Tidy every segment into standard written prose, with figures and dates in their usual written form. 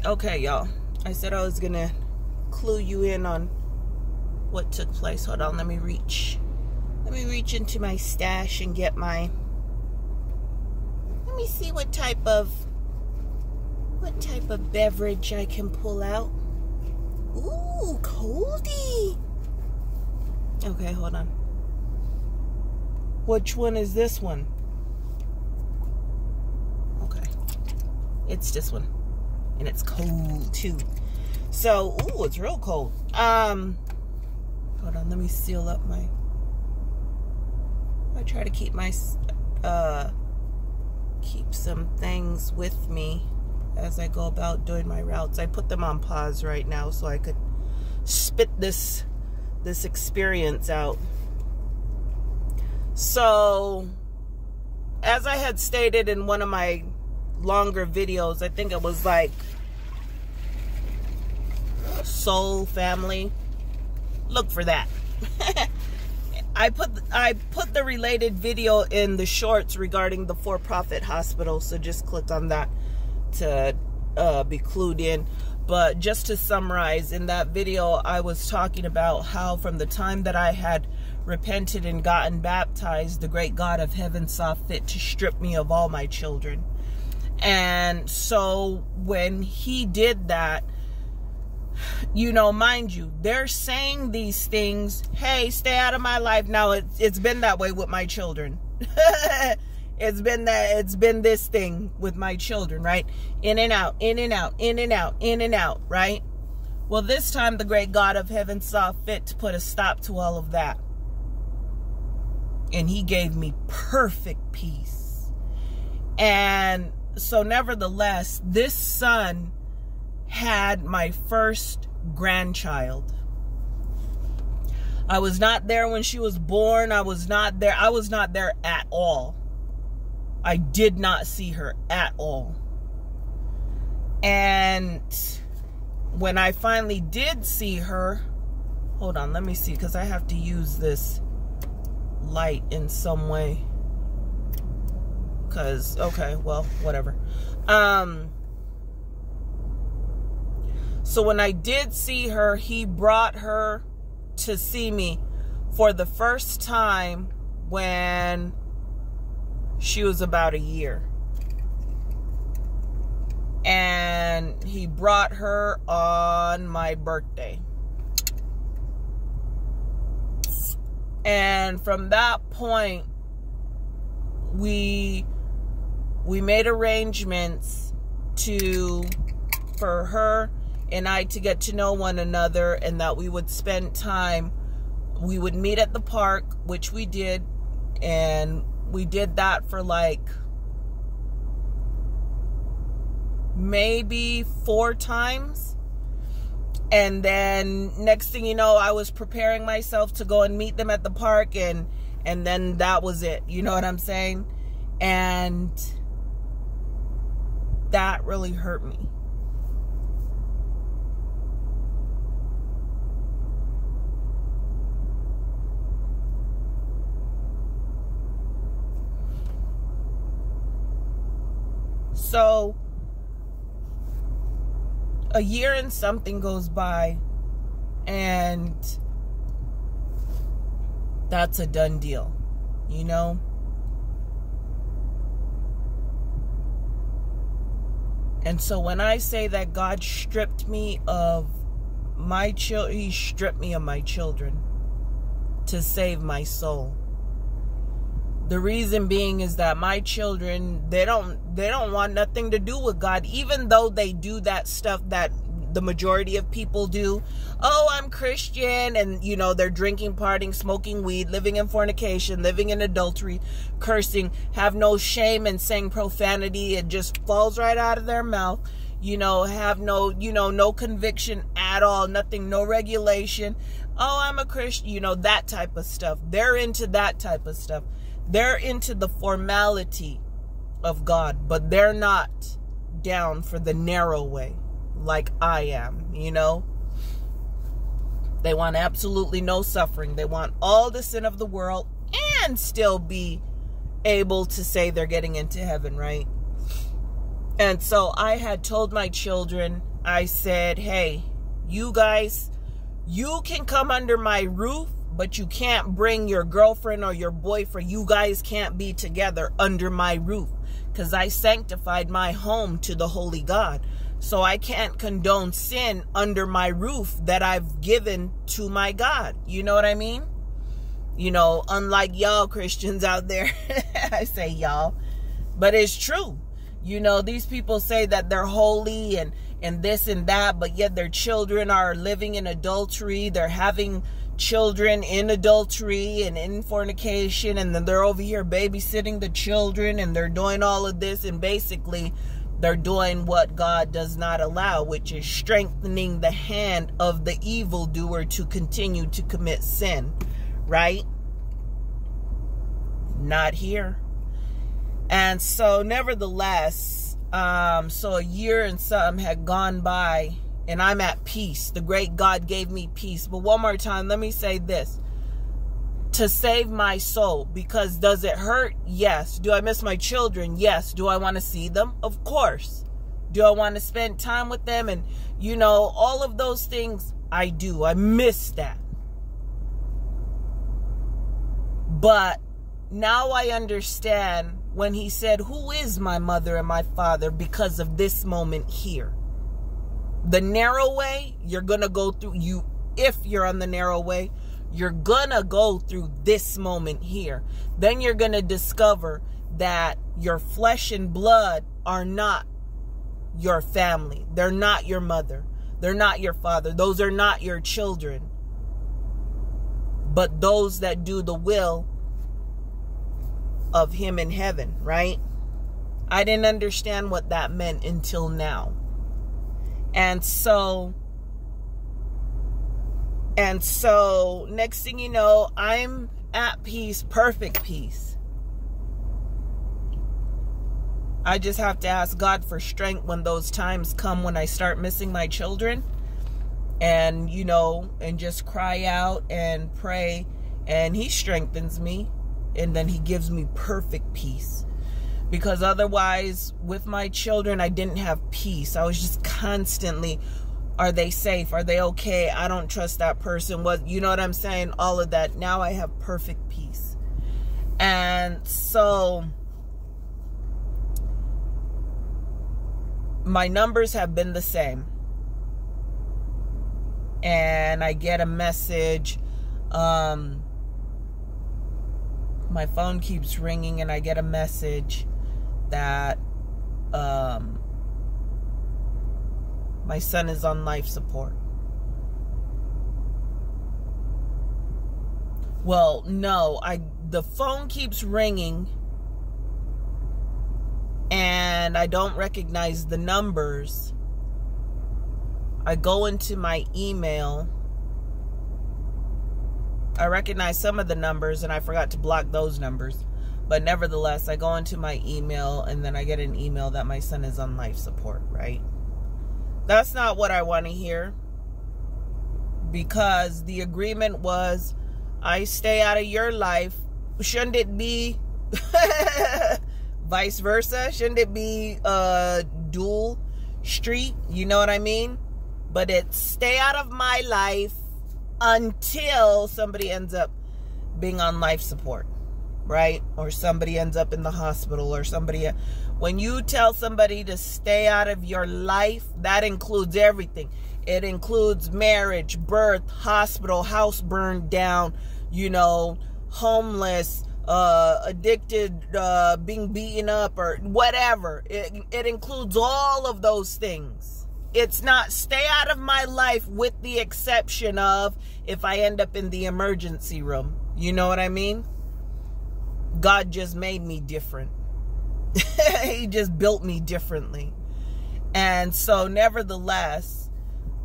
Okay, y'all. I said I was gonna clue you in on what took place. Hold on, let me reach into my stash and get my, let me see what type of beverage I can pull out. Ooh, coldie. Okay, hold on. Which one is this one? Okay. It's this one. And it's cold too. So, ooh, it's real cold. Hold on, let me seal up my, I try to keep my keep some things with me as I go about doing my routes. I put them on pause right now so I could spit this experience out. So, as I had stated in one of my longer videos, I think it was like Soul Family. Look for that. I put the related video in the shorts regarding the for-profit hospital, so just click on that to be clued in. But just to summarize, in that video I was talking about how from the time that I had repented and gotten baptized, the great God of heaven saw fit to strip me of all my children. And so when he did that, you know, mind you, they're saying these things, hey, stay out of my life. Now it's been that way with my children. It's been this thing with my children, right? In and out, in and out, in and out, in and out, right? Well, this time the great God of heaven saw fit to put a stop to all of that. And he gave me perfect peace. And so nevertheless, this son had my first grandchild. I was not there when she was born. I was not there at all. I did not see her at all. And when I finally did see her, hold on, let me see, because I have to use this light in some way. Because, okay, well, whatever. So when I did see her, he brought her to see me for the first time when she was about a year. And he brought her on my birthday. And from that point, we made arrangements for her and I to get to know one another, and that we would spend time. We would meet at the park, which we did, and we did that for like maybe 4 times. And then next thing you know, I was preparing myself to go and meet them at the park, and then that was it. You know what I'm saying? And that really hurt me. So a year and something goes by, and that's a done deal, you know? And so when I say that God stripped me of my children, he stripped me of my children to save my soul. The reason being is that my children, they don't want nothing to do with God, even though they do that stuff that the majority of people do. Oh, I'm Christian, and you know, they're drinking, partying, smoking weed, living in fornication, living in adultery, cursing, have no shame and saying profanity. It just falls right out of their mouth. You know, have no, no conviction at all, nothing, no regulation. Oh, I'm a Christian, you know, that type of stuff. They're into that type of stuff. They're into the formality of God, but they're not down for the narrow way like I am, you know? They want absolutely no suffering. They want all the sin of the world and still be able to say they're getting into heaven, right? And so I had told my children, I said, hey, you guys, you can come under my roof, but you can't bring your girlfriend or your boyfriend. You guys can't be together under my roof, because I sanctified my home to the holy God. So I can't condone sin under my roof that I've given to my God. You know what I mean? You know, unlike y'all Christians out there. I say y'all, but it's true. You know, these people say that they're holy and this and that, but yet their children are living in adultery. They're having children in adultery and in fornication, and then they're over here babysitting the children, and they're doing all of this, and basically they're doing what God does not allow, which is strengthening the hand of the evildoer to continue to commit sin, right? Not here. And so nevertheless, so a year and something had gone by, and I'm at peace. The great God gave me peace. But one more time, let me say this. To save my soul, because does it hurt? Yes. Do I miss my children? Yes. Do I want to see them? Of course. Do I want to spend time with them? And, you know, all of those things, I do. I miss that. But now I understand when he said, who is my mother and my father, because of this moment here. The narrow way, you're going to go through, if you're on the narrow way, you're going to go through this moment here. Then you're going to discover that your flesh and blood are not your family. They're not your mother. They're not your father. Those are not your children. But those that do the will of him in heaven, right? I didn't understand what that meant until now. And so next thing you know, I'm at peace, perfect peace. I just have to ask God for strength when those times come when I start missing my children, and, you know, and just cry out and pray, and he strengthens me, and then he gives me perfect peace. Because otherwise, with my children, I didn't have peace. I was just constantly, are they safe? Are they okay? I don't trust that person. What, you know what I'm saying? All of that. Now I have perfect peace. And so my numbers have been the same. And I get a message. My phone keeps ringing, and I get a message that my son is on life support. Well, no, the phone keeps ringing, and I don't recognize the numbers. I go into my email. I recognize some of the numbers, and I forgot to block those numbers. But nevertheless, I go into my email, and then I get an email that my son is on life support, right? That's not what I want to hear. Because the agreement was, I stay out of your life. Shouldn't it be vice versa? Shouldn't it be dual street? You know what I mean? But it's stay out of my life until somebody ends up being on life support, right? Or somebody ends up in the hospital, or somebody. When you tell somebody to stay out of your life, that includes everything. It includes marriage, birth, hospital, house burned down, you know, homeless, addicted, being beaten up, or whatever. It includes all of those things. It's not stay out of my life with the exception of if I end up in the emergency room. You know what I mean? God just made me different. He just built me differently. And so nevertheless,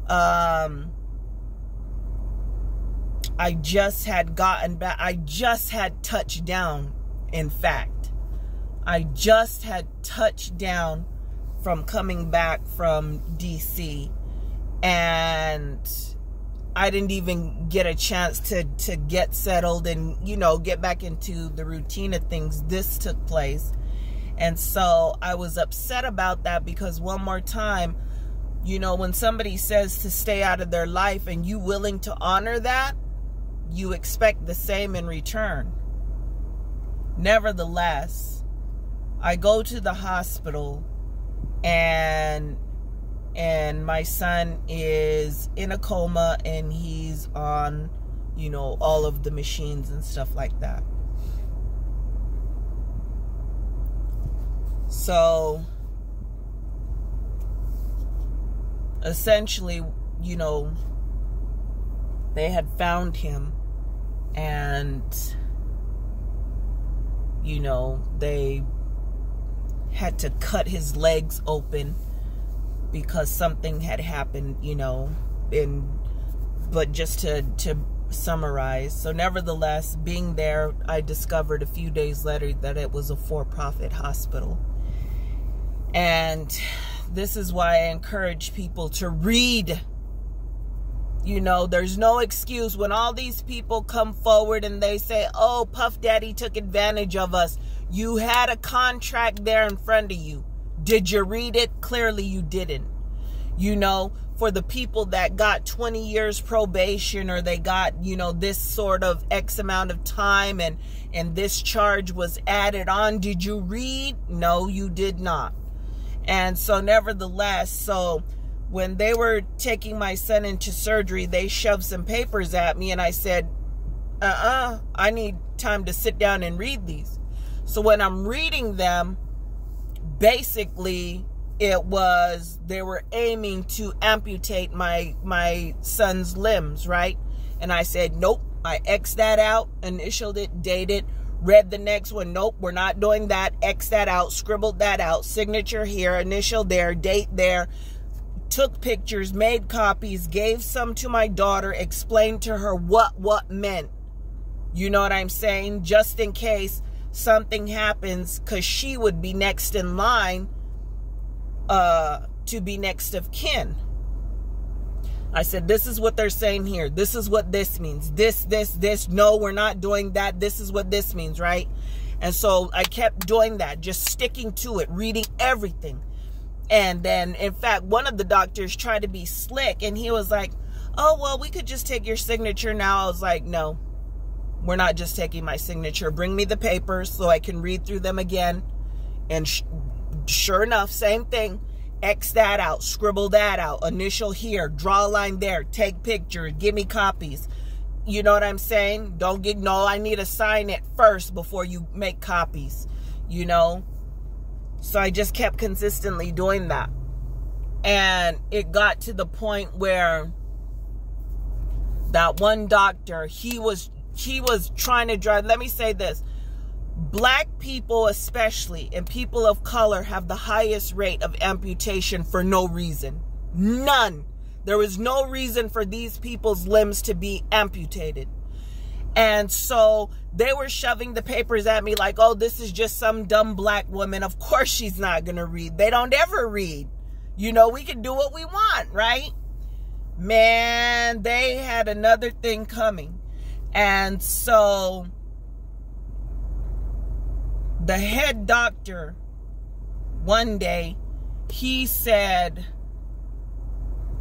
I just had gotten back. I just had touched down. In fact, I just had touched down from coming back from DC, and I didn't even get a chance to get settled and, you know, get back into the routine of things. This took place, And so I was upset about that, because one more time, you know, when somebody says to stay out of their life and you willing to honor that, you expect the same in return. Nevertheless, I go to the hospital, and my son is in a coma, and he's on, you know, all of the machines and stuff like that. So essentially, you know, they had found him, and, you know, they had to cut his legs open because something had happened, you know, but just to summarize. So nevertheless, being there, I discovered a few days later that it was a for-profit hospital. And this is why I encourage people to read. You know, there's no excuse when all these people come forward and they say, oh, Puff Daddy took advantage of us. You had a contract there in front of you. Did you read it? Clearly you didn't. You know, for the people that got 20 years probation, or they got, you know, this sort of X amount of time, and this charge was added on. Did you read? No, you did not. And so nevertheless, so when they were taking my son into surgery, they shoved some papers at me, and I said, I need time to sit down and read these. So when I'm reading them, basically they were aiming to amputate my son's limbs, right? And I said, nope. I X'd that out, initialed it, dated, read the next one. Nope, we're not doing that. X that out, scribbled that out, signature here, initial there, date there. Took pictures, made copies, gave some to my daughter, explained to her what meant. You know what I'm saying? Just in case something happens, because she would be next in line to be next of kin. I said, this is what they're saying here. This is what this means. This. No, we're not doing that. This is what this means, right? And so I kept doing that, just sticking to it, reading everything. And then, in fact, one of the doctors tried to be slick, and he was like, oh, well, we could just take your signature now. I was like, no, we're not just taking my signature. Bring me the papers so I can read through them again. And sure enough, same thing. X that out, scribble that out, initial here, draw a line there, take pictures, give me copies. You know what I'm saying? No, I need to sign it first before you make copies, you know? So I just kept consistently doing that. And it got to the point where that one doctor, he was trying to drive, let me say this, Black people especially, and people of color, have the highest rate of amputation for no reason. None. There was no reason for these people's limbs to be amputated. And so they were shoving the papers at me like, oh, this is just some dumb black woman. Of course she's not going to read. They don't ever read. You know, we can do what we want, right? Man, they had another thing coming. And so the head doctor, one day, he said,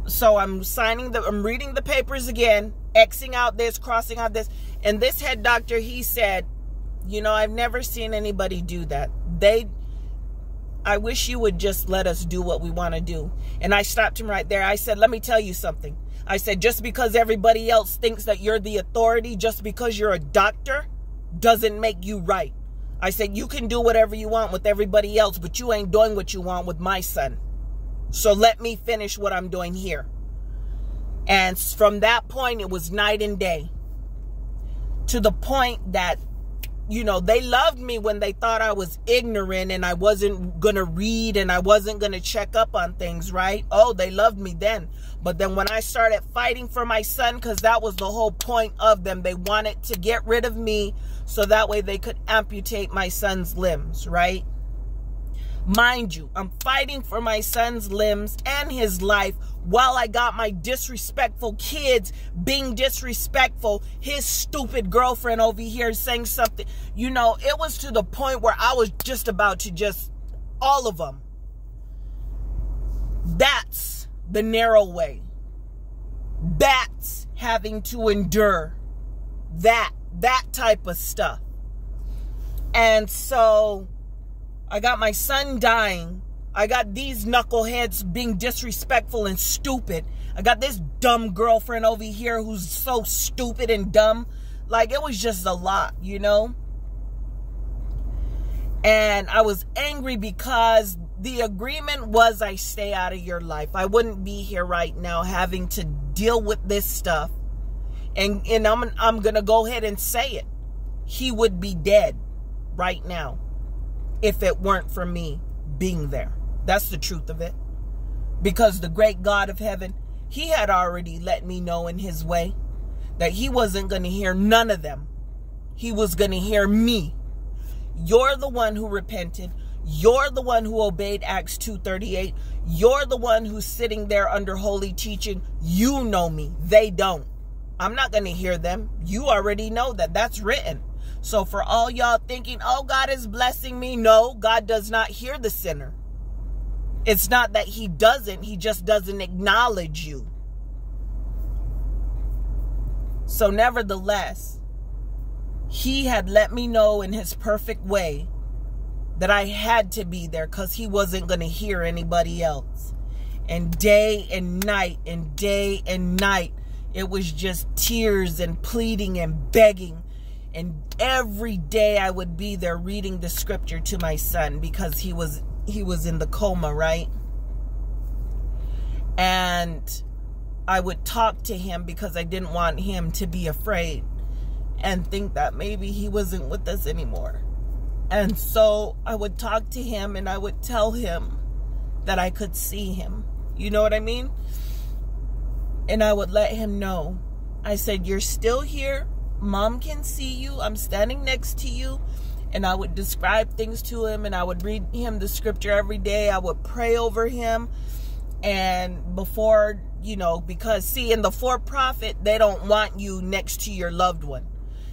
so I'm reading the papers again, Xing out this, crossing out this. And this head doctor, he said, you know, I've never seen anybody do that. I wish you would just let us do what we want to do. And I stopped him right there. I said, let me tell you something. I said, just because everybody else thinks that you're the authority, just because you're a doctor, doesn't make you right. I said, you can do whatever you want with everybody else, but you ain't doing what you want with my son. So let me finish what I'm doing here. And from that point, it was night and day. To the point that, you know, they loved me when they thought I was ignorant and I wasn't going to read and I wasn't going to check up on things, right? Oh, they loved me then. But then when I started fighting for my son, because that was the whole point of them, they wanted to get rid of me so that way they could amputate my son's limbs, right? Mind you, I'm fighting for my son's limbs and his life while I got my disrespectful kids being disrespectful. His stupid girlfriend over here saying something. You know, it was to the point where I was just about to all of them. That's the narrow way. That's having to endure that type of stuff. And so I got my son dying. I got these knuckleheads being disrespectful and stupid. I got this dumb girlfriend over here who's so stupid and dumb. Like, it was just a lot, you know? And I was angry because the agreement was I stay out of your life. I wouldn't be here right now having to deal with this stuff. And I'm going to go ahead and say it. He would be dead right now if it weren't for me being there. That's the truth of it. Because the great God of heaven, he had already let me know in his way that he wasn't going to hear none of them. He was going to hear me. You're the one who repented. You're the one who obeyed Acts 2:38. You're the one who's sitting there under holy teaching. You know me. They don't. I'm not going to hear them. You already know that. That's written. So for all y'all thinking, oh, God is blessing me. No, God does not hear the sinner. It's not that he doesn't. He just doesn't acknowledge you. So nevertheless, he had let me know in his perfect way that I had to be there because he wasn't going to hear anybody else. And day and night and day and night, it was just tears and pleading and begging. And every day I would be there reading the scripture to my son because he was in the coma, right? And I would talk to him because I didn't want him to be afraid and think that maybe he wasn't with us anymore. And so I would talk to him and I would tell him that I could see him. You know what I mean? And I would let him know. I said, you're still here. Mom can see you. I'm standing next to you. And I would describe things to him and I would read him the scripture every day. I would pray over him. And before, you know, because see, in the for-profit, they don't want you next to your loved one.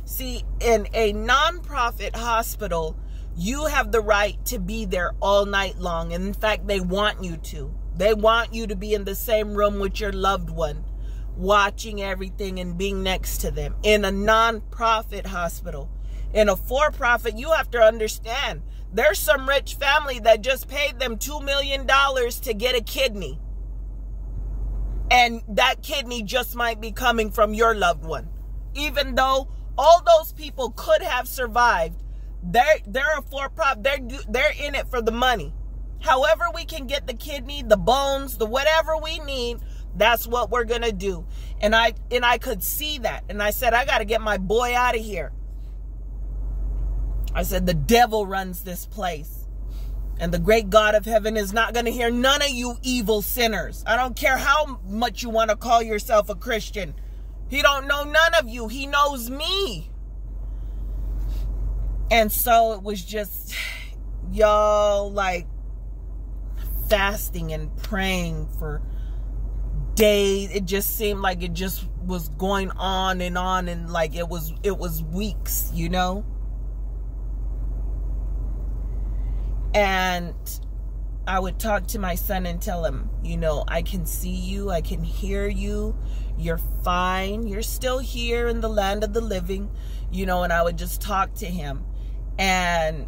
See, in a non-profit hospital, you have the right to be there all night long. And in fact, they want you to. They want you to be in the same room with your loved one, watching everything and being next to them. In a non-profit hospital. In a for-profit, you have to understand, there's some rich family that just paid them $2 million to get a kidney. And that kidney just might be coming from your loved one. Even though all those people could have survived, they're a for-profit. They're in it for the money. However we can get the kidney, the bones, the whatever we need, that's what we're going to do. And I could see that. And I said, I got to get my boy out of here. I said, the devil runs this place. And the great God of heaven is not going to hear none of you evil sinners. I don't care how much you want to call yourself a Christian. He don't know none of you. He knows me. And so it was just, y'all, like, fasting and praying for days. It just seemed like it just was going on and like it was weeks, you know? And I would talk to my son and tell him, you know, I can see you, I can hear you, you're fine, you're still here in the land of the living, you know, and I would just talk to him. And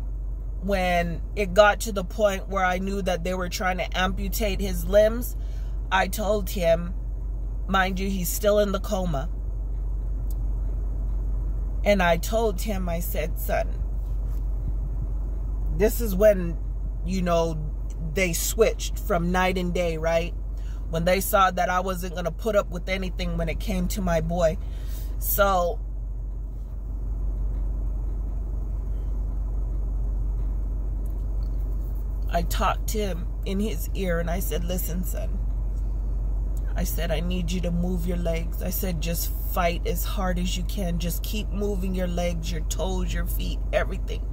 when it got to the point where I knew that they were trying to amputate his limbs, I told him, mind you, he's still in the coma. And I told him, I said, son, this is when, you know, they switched from night and day, right? When they saw that I wasn't going to put up with anything when it came to my boy. So I talked to him in his ear and I said, listen, son. I said, I need you to move your legs. I said, just fight as hard as you can. Just keep moving your legs, your toes, your feet, everything.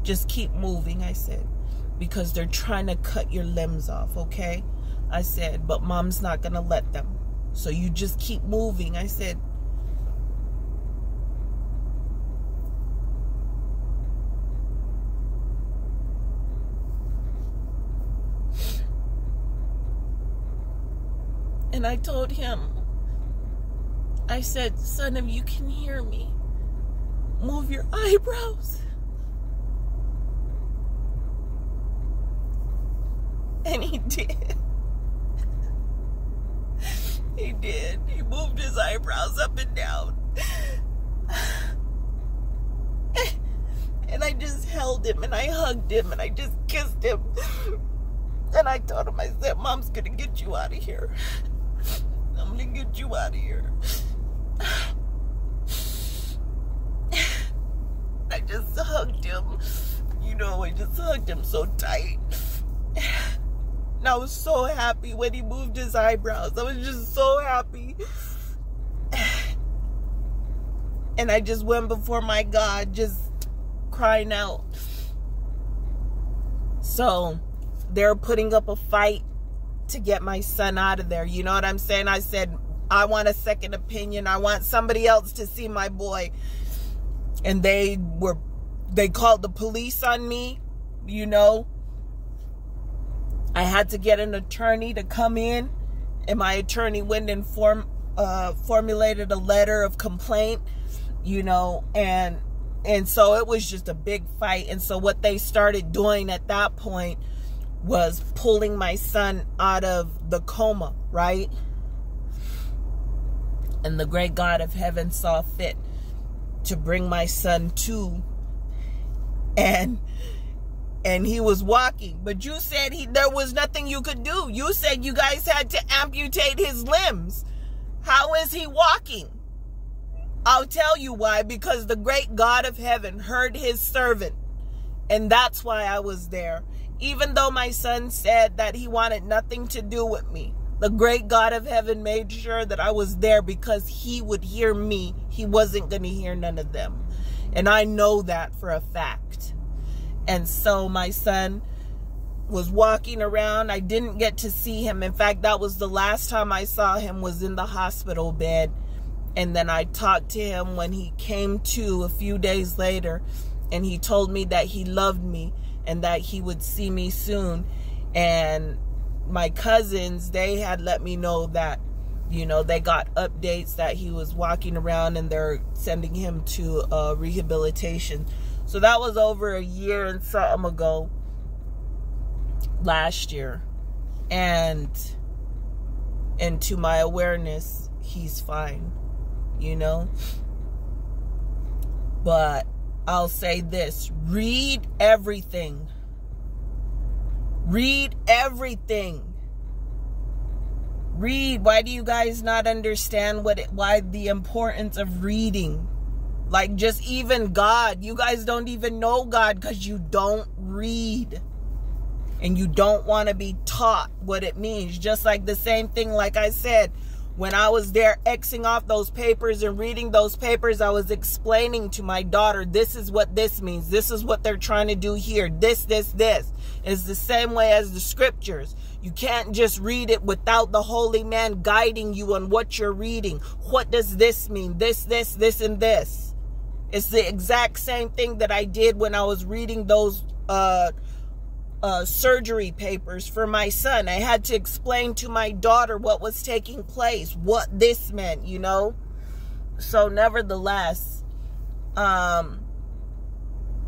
Just keep moving, I said. because they're trying to cut your limbs off, okay? I said, but mom's not going to let them. So you just keep moving. I said, and I told him, I said, son, if you can hear me, move your eyebrows. And he did. He did. He moved his eyebrows up and down. And I just held him and I hugged him and I just kissed him. And I told him, I said, mom's gonna get you out of here. I'm gonna get you out of here. I just hugged him. You know, I just hugged him so tight. And I was so happy when he moved his eyebrows. I was just so happy. And I just went before my God, just crying out. So they're putting up a fight to get my son out of there. You know what I'm saying? I said, I want a second opinion. I want somebody else to see my boy. And they called the police on me, you know. I had to get an attorney to come in, and my attorney went and formulated a letter of complaint, you know, and so it was just a big fight. And so what they started doing at that point was pulling my son out of the coma, right? And the great God of heaven saw fit to bring my son to, and he was walking. But you said there was nothing you could do. You said you guys had to amputate his limbs. How is he walking? I'll tell you why. Because the great God of heaven heard his servant. And that's why I was there. Even though my son said that he wanted nothing to do with me, the great God of heaven made sure that I was there because he would hear me. He wasn't going to hear none of them. And I know that for a fact. And so my son was walking around. I didn't get to see him. In fact, that was the last time I saw him, was in the hospital bed. And then I talked to him when he came to a few days later. And he told me that he loved me and that he would see me soon. And my cousins, they had let me know that, you know, they got updates that he was walking around and they're sending him to rehabilitation. So that was over a year and something ago, last year. And to my awareness, he's fine, you know. But I'll say this, read everything. Read everything. Read. Why do you guys not understand why the importance of reading? Like, just even God. You guys don't even know God because you don't read. And you don't want to be taught what it means. Just like the same thing, like I said, when I was there Xing off those papers and reading those papers, I was explaining to my daughter, this is what this means. This is what they're trying to do here. This. It's the same way as the scriptures. You can't just read it without the holy man guiding you on what you're reading. What does this mean? This, and this. It's the exact same thing that I did when I was reading those surgery papers for my son. I had to explain to my daughter what was taking place, what this meant, you know. So nevertheless, that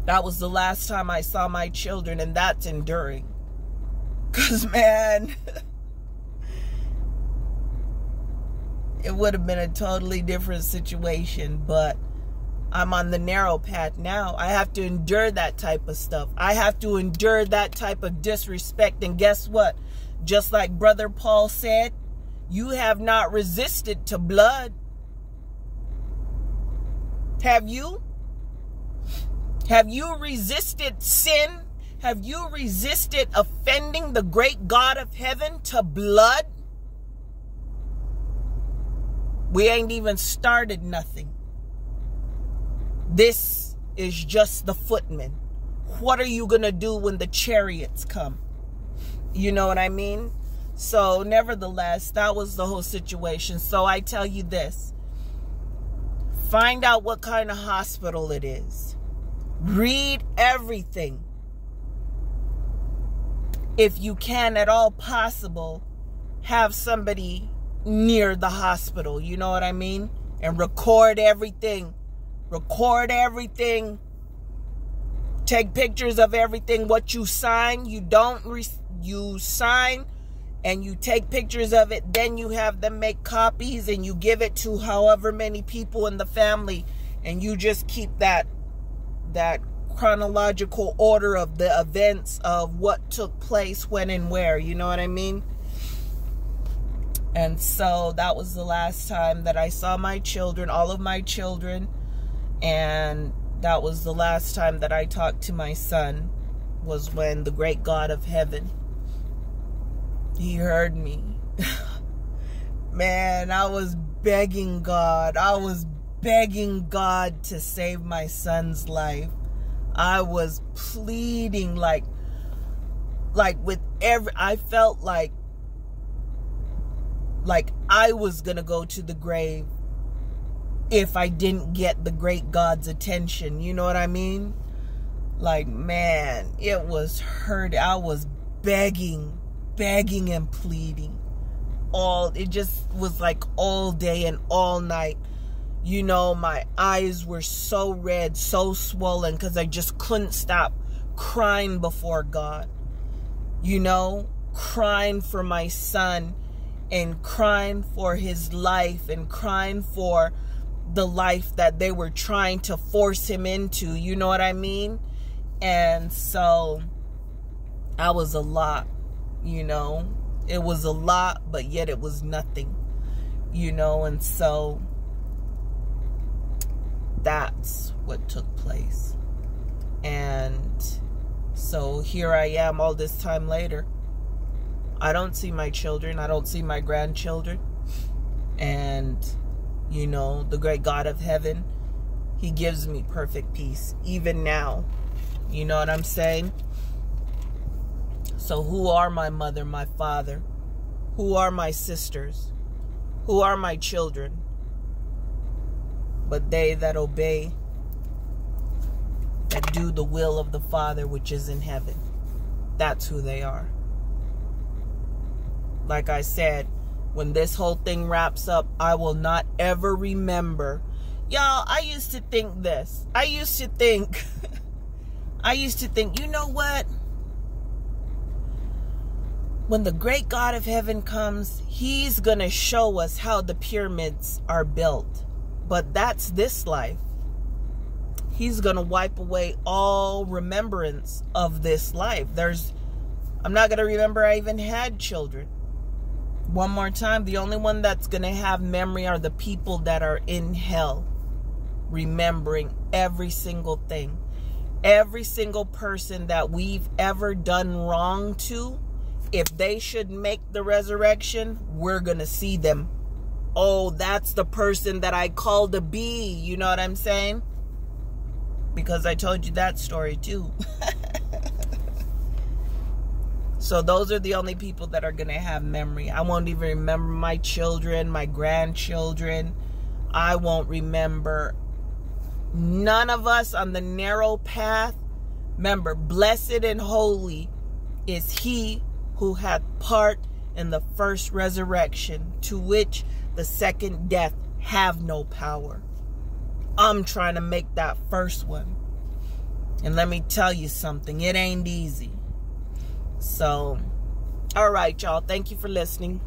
was the last time I saw my children, and that's enduring. Because, man, it would have been a totally different situation, but I'm on the narrow path now. I have to endure that type of stuff. I have to endure that type of disrespect. And guess what? Just like Brother Paul said, you have not resisted to blood. Have you? Have you resisted sin? Have you resisted offending the great God of heaven to blood? We ain't even started nothing. This is just the footman. what are you going to do when the chariots come? You know what I mean? So nevertheless, that was the whole situation. So I tell you this. Find out what kind of hospital it is. Read everything. If you can at all possible, have somebody near the hospital. You know what I mean? And record everything. Record everything. Take pictures of everything. What you sign, you sign and you take pictures of it. Then you have them make copies and you give it to however many people in the family. And you just keep that chronological order of the events of what took place, when and where. You know what I mean? And so that was the last time that I saw my children, all of my children. And that was the last time that I talked to my son, was when the great God of heaven, he heard me. Man, I was begging God. I was begging God to save my son's life. I was pleading like with I felt like I was going to go to the grave if I didn't get the great God's attention. You know what I mean? Like, man, it was hurt. I was begging and pleading. It just was like all day and all night. You know, my eyes were so red, so swollen, because I just couldn't stop crying before God. You know, crying for my son and crying for his life and crying for the life that they were trying to force him into. You know what I mean? And so I was a lot, you know. It was a lot, but yet it was nothing, you know. And so that's what took place. And so here I am all this time later. I don't see my children. I don't see my grandchildren. And, you know, the great God of heaven, he gives me perfect peace, even now. You know what I'm saying? So who are my mother, my father? Who are my sisters? Who are my children? But they that obey, that do the will of the Father which is in heaven. That's who they are. Like I said, when this whole thing wraps up, I will not ever remember. Y'all, I used to think this. I used to think, you know what? When the great God of heaven comes, he's going to show us how the pyramids are built. But that's this life. He's going to wipe away all remembrance of this life. I'm not going to remember I even had children. One more time, the only one that's going to have memory are the people that are in hell, remembering every single thing. Every single person that we've ever done wrong to, if they should make the resurrection, we're going to see them. Oh, that's the person that I called to be. You know what I'm saying? Because I told you that story too. So those are the only people that are going to have memory. I won't even remember my children, my grandchildren. I won't remember none of us on the narrow path. Remember, blessed and holy is he who hath part in the first resurrection, to which the second death have no power. I'm trying to make that first one. And let me tell you something, it ain't easy. So, all right, y'all. Thank you for listening.